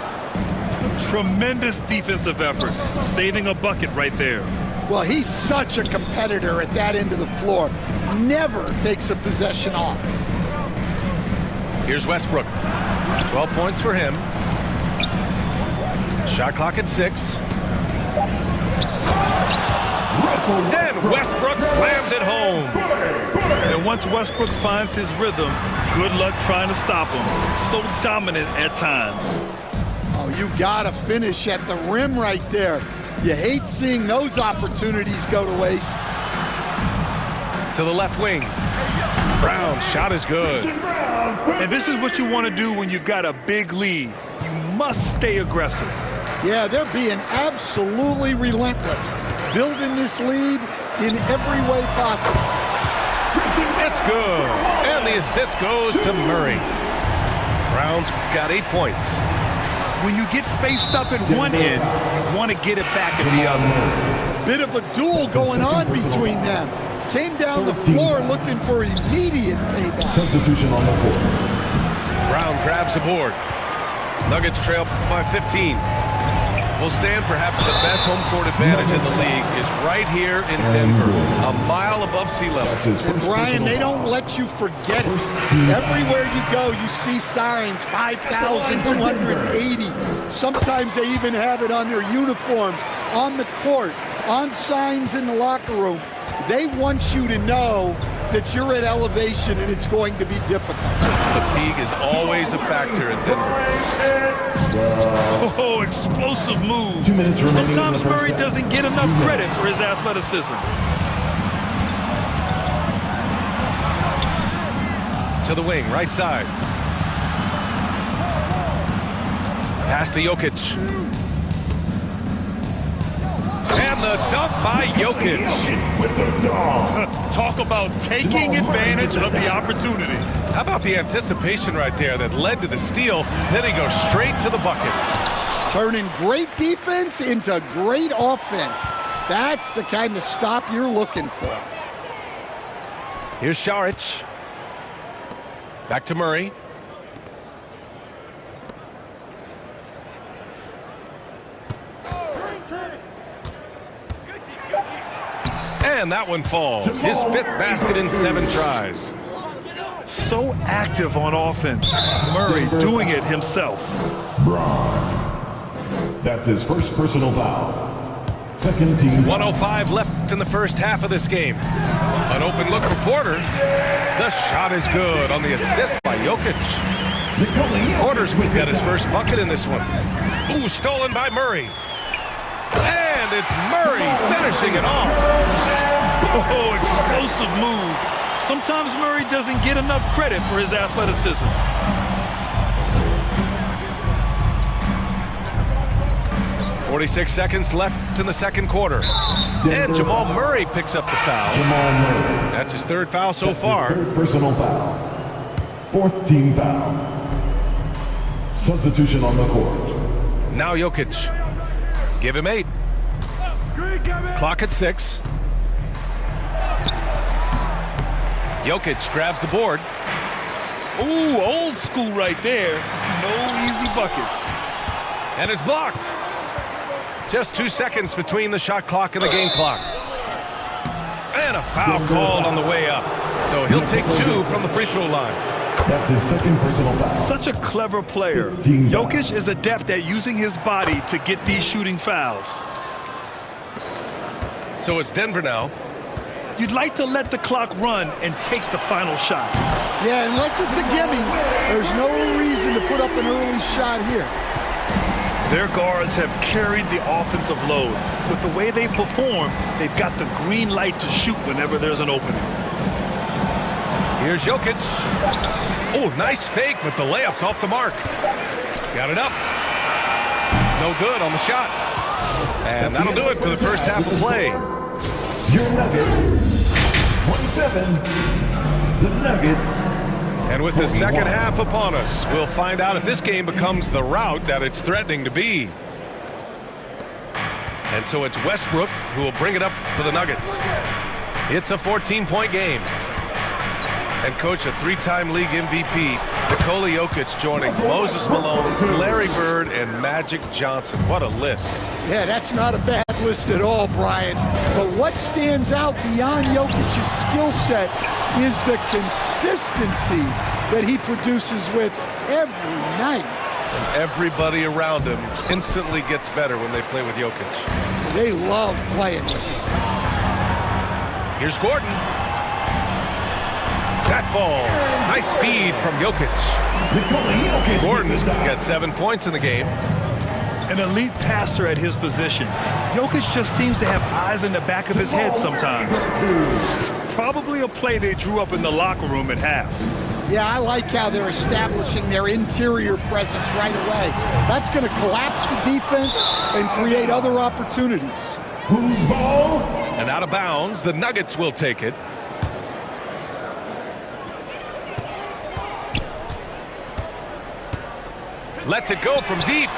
Tremendous defensive effort, saving a bucket right there. Well, he's such a competitor at that end of the floor. Never takes a possession off. Here's Westbrook. 12 points for him. Shot clock at 6. And Westbrook slams it home. And once Westbrook finds his rhythm, good luck trying to stop him. So dominant at times. Oh, you gotta finish at the rim right there. You hate seeing those opportunities go to waste. To the left wing. Brown's shot is good. And this is what you want to do when you've got a big lead. You must stay aggressive. Yeah, they're being absolutely relentless, building this lead in every way possible. It's good. And the assist goes to Murray. Brown's got 8 points. When you get faced up at one end, you want to get it back at the other. Bit of a duel going on between them. Came down the floor looking for immediate payback. Substitution on the court. Brown grabs the board. Nuggets trail by 15. Will stand perhaps the best home court advantage in the league is right here in Denver, a mile above sea level. And Brian, they don't let you forget it. Everywhere you go, you see signs, 5,280. Sometimes they even have it on their uniforms, on the court, on signs in the locker room. They want you to know that you're at elevation and it's going to be difficult. Fatigue is always a factor at Denver. Oh, explosive move. 2 minutes remaining. Sometimes Murray doesn't get enough credit for his athleticism. To the wing, right side. Pass to Jokic. And the dunk by Jokic. Talk about taking advantage of the opportunity. How about the anticipation right there that led to the steal? Then he goes straight to the bucket. Turning great defense into great offense. That's the kind of stop you're looking for. Here's Šarić. Back to Murray. And that one falls. His 5th basket in 7 tries. So active on offense. Murray doing it himself. That's his first personal foul. Second team. 1:05 left in the first half of this game. An open look for Porter. The shot is good on the assist by Jokic. Porter's got his first bucket in this one. Ooh, stolen by Murray. And it's Murray finishing it off. Oh, explosive move. Sometimes Murray doesn't get enough credit for his athleticism. 46 seconds left in the second quarter. And Jamal Murray picks up the foul. That's his 3rd foul so far. His 3rd personal foul. 4th team foul. Substitution on the court. Now Jokic. Give him 8. Clock at 6. Jokic grabs the board. Ooh, old school right there. No easy buckets. And it's blocked. Just 2 seconds between the shot clock and the game clock. And a foul called on the way up. So he'll take 2 from the free throw line. That's his 2nd personal foul. Such a clever player. Jokic is adept at using his body to get these shooting fouls. So it's Denver now. You'd like to let the clock run and take the final shot. Yeah, unless it's a gimme, there's no reason to put up an early shot here. Their guards have carried the offensive load. With the way they perform, they've got the green light to shoot whenever there's an opening. Here's Jokic. Oh, nice fake, but the layup's off the mark. Got it up. No good on the shot. And that'll do it for the first half of play. Your Nuggets. 27. The Nuggets. And with the second half upon us, we'll find out if this game becomes the rout that it's threatening to be. And so it's Westbrook who will bring it up for the Nuggets. It's a 14-point game. And coach, a three-time league MVP, Nikola Jokic joining Moses Malone, Larry Bird, and Magic Johnson. What a list. Yeah, that's not a bad list at all, Brian. But what stands out beyond Jokic's skill set is the consistency that he produces with every night. And everybody around him instantly gets better when they play with Jokic. They love playing with him. Here's Gordon. That falls. Nice feed from Jokic. Gordon's got 7 points in the game. An elite passer at his position. Jokic just seems to have eyes in the back of his head sometimes. Probably a play they drew up in the locker room at half. Yeah, I like how they're establishing their interior presence right away. That's going to collapse the defense and create other opportunities. Who's ball? And out of bounds, the Nuggets will take it. Lets it go from deep.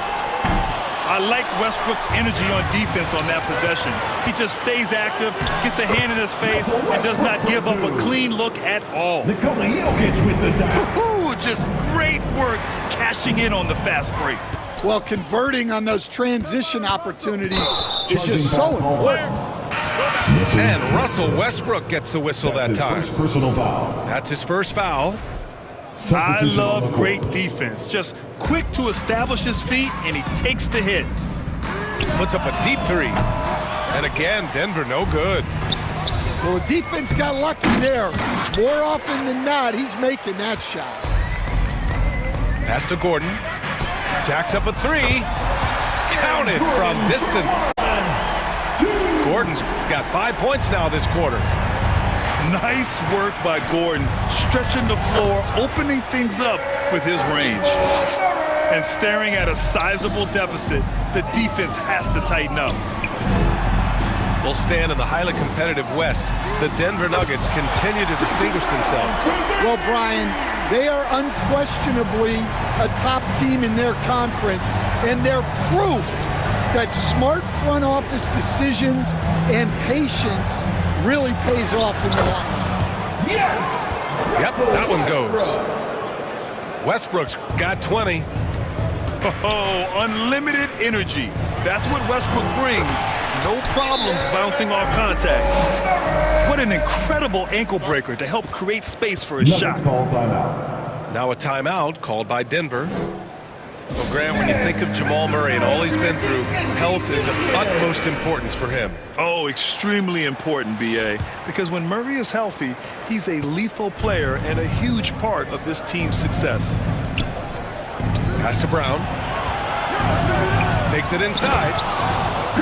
I like Westbrook's energy on defense on that possession. He just stays active, gets a hand in his face, and does not give up a clean look at all. Nikola Jokic with the dunk. Just great work cashing in on the fast break. Well, converting on those transition opportunities is just so important. And Russell Westbrook gets the whistle that time. First personal foul. That's his first foul. I love great defense. Just quick to establish his feet, and he takes the hit. Puts up a deep three. And again, Denver no good. Well, the defense got lucky there. More often than not, he's making that shot. Pass to Gordon. Jacks up a three. Counted from distance. Gordon's got 5 points now this quarter. Nice work by Gordon, stretching the floor, opening things up with his range. And staring at a sizable deficit, the defense has to tighten up. Will stand in the highly competitive West. The Denver Nuggets continue to distinguish themselves. Well, Brian, they are unquestionably a top team in their conference, and they're proof that smart front office decisions and patience really pays off in the long run. Yes! Yep, that one goes. Westbrook's got 20. Oh, unlimited energy. That's what Westbrook brings. No problems bouncing off contact. What an incredible ankle breaker to help create space for his shot. Now a timeout called by Denver. Well, Graham, when you think of Jamal Murray and all he's been through, health is of utmost importance for him. Oh, extremely important, B.A., because when Murray is healthy, he's a lethal player and a huge part of this team's success. Pass to Brown. Takes it inside.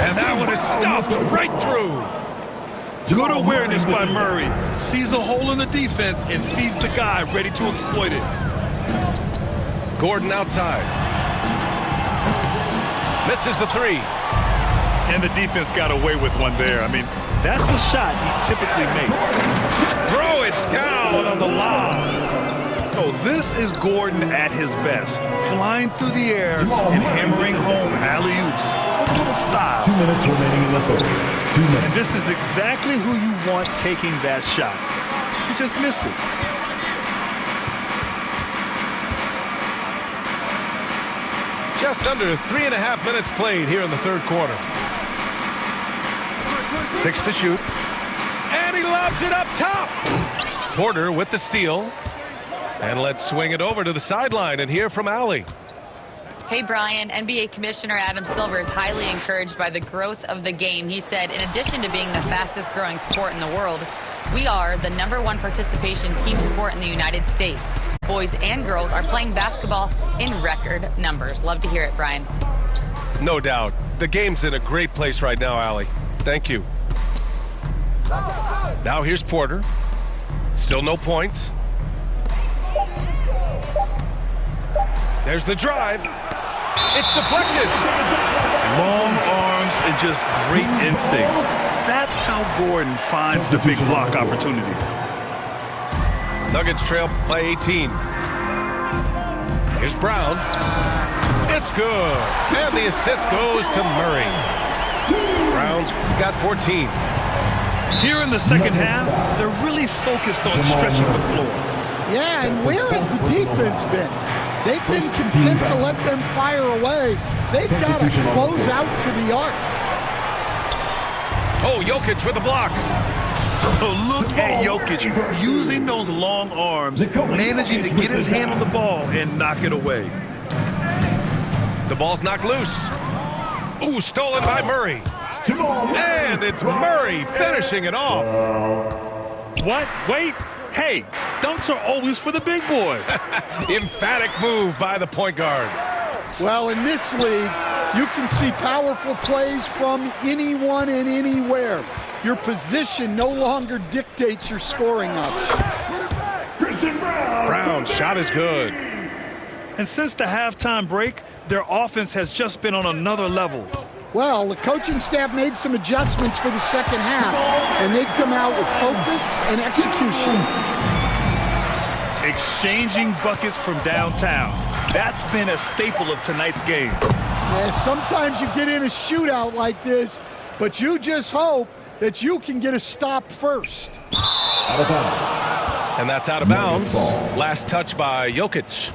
And that one is stuffed right through. Good awareness by Murray. Sees a hole in the defense and feeds the guy ready to exploit it. Gordon outside. Misses the three. And the defense got away with one there. I mean, that's a shot he typically makes. Throw it down on the lob. Oh, this is Gordon at his best. Flying through the air and hammering home alley-oops. With a little style. 2 minutes remaining in the third. 2 minutes. And this is exactly who you want taking that shot. He just missed it. Just under 3.5 minutes played here in the third quarter. 6 to shoot. And he lobs it up top. Porter with the steal. And let's swing it over to the sideline and hear from Allie. Hey, Brian, NBA Commissioner Adam Silver is highly encouraged by the growth of the game. He said, in addition to being the fastest growing sport in the world, we are the #1 participation team sport in the United States. Boys and girls are playing basketball in record numbers. Love to hear it, Brian. No doubt. The game's in a great place right now, Allie. Thank you. Now here's Porter. Still no points. There's the drive. It's deflected. Long arms and just great instincts. That's how Gordon finds the big block opportunity. Nuggets trail by 18. Here's Brown. It's good. And the assist goes to Murray. Browns got 14. Here in the second half, they're really focused on stretching the floor. Yeah, and where has the defense been? They've been content to let them fire away. They've got to close out to the arc. Oh, Jokic with the block. Oh, look at Jokic using those long arms, managing to get his hand on the ball and knock it away. The ball's knocked loose. Ooh, stolen by Murray. And it's Murray finishing it off. What? Wait. Hey, dunks are always for the big boys. Emphatic move by the point guard. Well, in this league, you can see powerful plays from anyone and anywhere. Your position no longer dictates your scoring options. Brown's shot is good. And since the halftime break, their offense has just been on another level. Well, the coaching staff made some adjustments for the second half, and they've come out with focus and execution. Exchanging buckets from downtown. That's been a staple of tonight's game. Yeah, sometimes you get in a shootout like this, but you just hope that you can get a stop first. And that's out of bounds. Last touch by Jokic.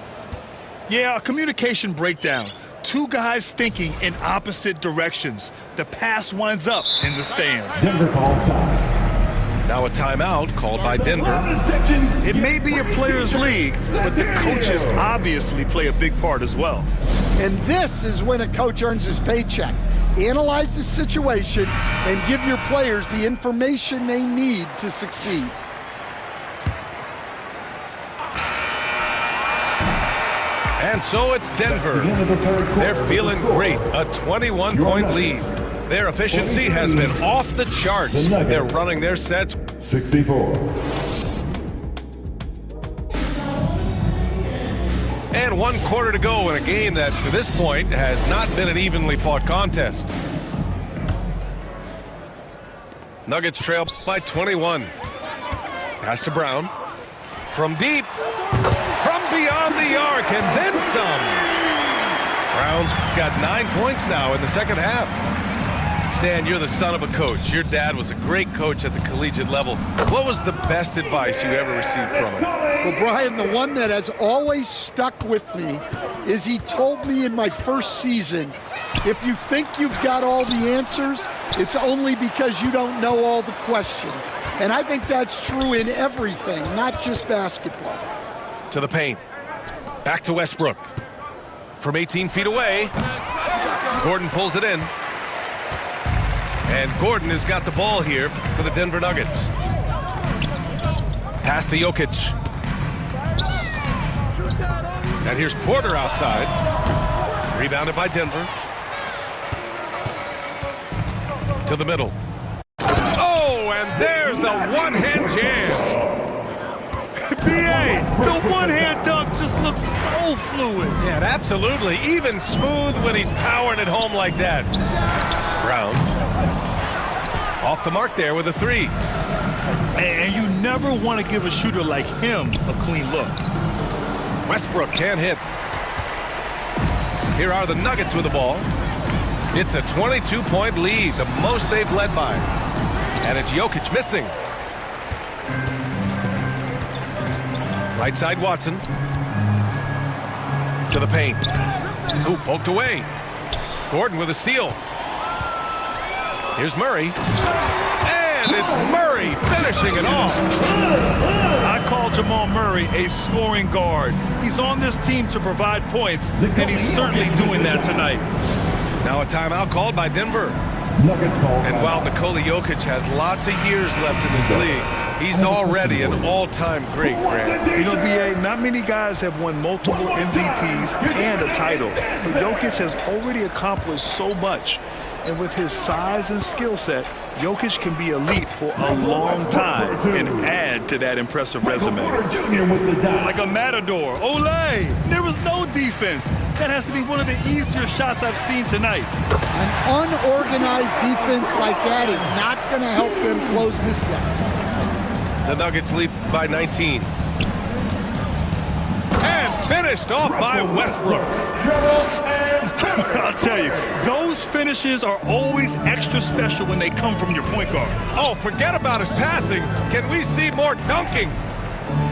Yeah, a communication breakdown. Two guys thinking in opposite directions. The pass winds up in the stands. Denver calls time. Now a timeout called by Denver. It may be a players' league, but the coaches obviously play a big part as well. And this is when a coach earns his paycheck. Analyze the situation and give your players the information they need to succeed. And so it's Denver. They're feeling great. A 21-point lead. Their efficiency has been off the charts. They're running their sets. 64. And 1 quarter to go in a game that, to this point, has not been an evenly fought contest. Nuggets trail by 21. Pass to Brown. From deep. From beyond the arc, and then some. Brown's got 9 points now in the second half. Stan, you're the son of a coach. Your dad was a great coach at the collegiate level. What was the best advice you ever received from him? Well, Brian, the one that has always stuck with me is he told me in my first season, if you think you've got all the answers, it's only because you don't know all the questions. And I think that's true in everything, not just basketball. To the paint. Back to Westbrook. From 18 feet away. Gordon pulls it in. And Gordon has got the ball here for the Denver Nuggets. Pass to Jokic. And here's Porter outside. Rebounded by Denver. To the middle. Oh, and there's a one-hand jam. B.A., the one-hand dunk just looks so fluid. Yeah, absolutely. Even smooth when he's powering it home like that. Brown. Off the mark there with a 3. And you never want to give a shooter like him a clean look. Westbrook can't hit. Here are the Nuggets with the ball. It's a 22-point lead, the most they've led by. And it's Jokic missing. Right side Watson. To the paint. Ooh, poked away. Gordon with a steal. Here's Murray. And it's Murray finishing it off. I call Jamal Murray a scoring guard. He's on this team to provide points, and he's certainly doing that tonight. Now a timeout called by Denver. And while Nikola Jokic has lots of years left in this league, he's already an all-time great, Grant. You know, B.A., not many guys have won multiple MVPs and a title. But Jokic has already accomplished so much. And with his size and skill set, Jokic can be elite for a long time and add to that impressive resume. Like a matador. Olay! There was no defense. That has to be one of the easier shots I've seen tonight. An unorganized defense like that is not going to help them close this deficit. The Nuggets lead by 19. And finished off by Westbrook. I'll tell you, those finishes are always extra special when they come from your point guard. Oh, forget about his passing. Can we see more dunking?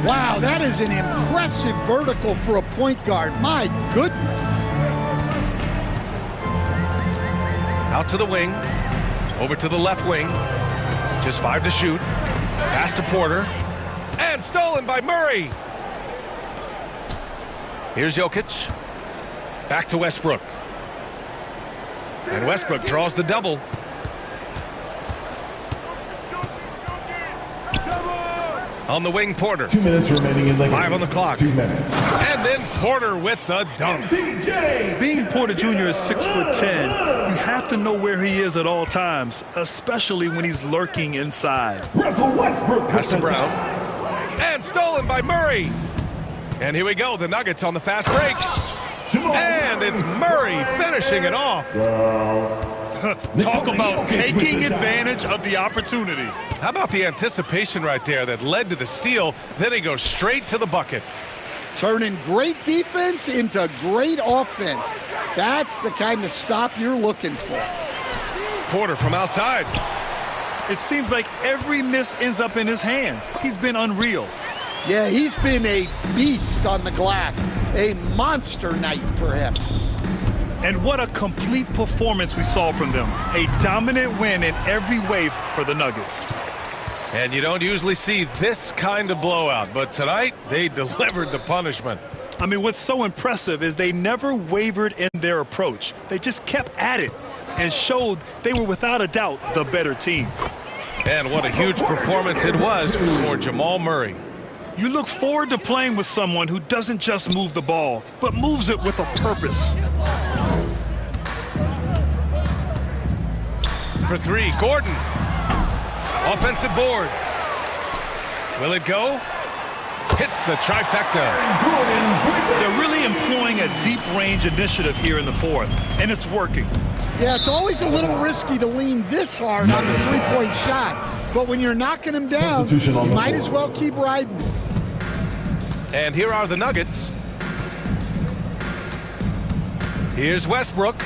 Wow, that is an impressive vertical for a point guard. My goodness. Out to the wing. Over to the left wing. Just 5 to shoot. Pass to Porter. And stolen by Murray. Here's Jokic. Back to Westbrook. And Westbrook draws the double. On the wing, Porter. 2 minutes remaining in the game. 5 on the clock. 2 minutes. And then Porter with the dunk. Being Porter Jr. is 6'10", you have to know where he is at all times, especially when he's lurking inside. Russell Westbrook. Pass to Brown. And stolen by Murray. And here we go. The Nuggets on the fast break. And it's Murray finishing it off. Talk about taking advantage of the opportunity. How about the anticipation right there that led to the steal? Then he goes straight to the bucket. Turning great defense into great offense. That's the kind of stop you're looking for. Porter from outside. It seems like every miss ends up in his hands. He's been unreal. Yeah, he's been a beast on the glass. A monster night for him. And what a complete performance we saw from them. A dominant win in every way for the Nuggets. And you don't usually see this kind of blowout, but tonight they delivered the punishment. I mean, what's so impressive is they never wavered in their approach. They just kept at it and showed they were without a doubt the better team. And what a huge performance it was for Jamal Murray. You look forward to playing with someone who doesn't just move the ball, but moves it with a purpose. For 3, Gordon. Offensive board. Will it go? Hits the trifecta. They're really employing a deep-range initiative here in the fourth, and it's working. Yeah, it's always a little risky to lean this hard on the three-point shot. But when you're knocking him down, you might as well keep riding. And here are the Nuggets. Here's Westbrook.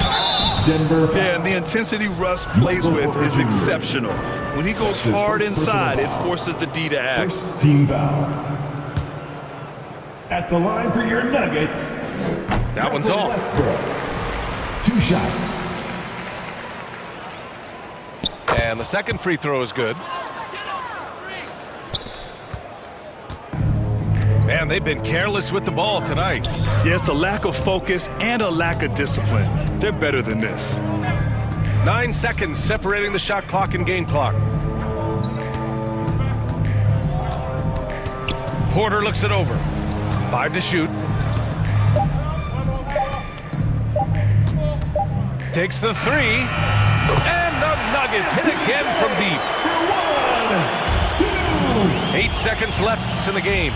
Denver. Yeah, and the intensity Russ plays with is exceptional. When he goes hard inside, it forces the D to act. First team foul. At the line for your Nuggets. That one's off. Westbrook. 2 shots. And the second free throw is good. Man, they've been careless with the ball tonight. Yeah, it's a lack of focus and a lack of discipline. They're better than this. 9 seconds separating the shot clock and game clock. Porter looks it over. 5 to shoot. Takes the 3. And the Nuggets hit again from deep. 8 seconds left in the game.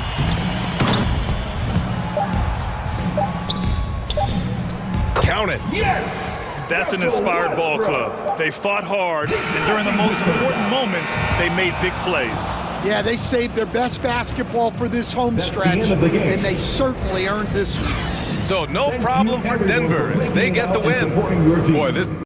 Count it. Yes! That's an inspired ball club. They fought hard, and during the most important moments, they made big plays. Yeah, they saved their best basketball for this home stretch, and they certainly earned this one. So no problem for Denver as they get the win. Boy, this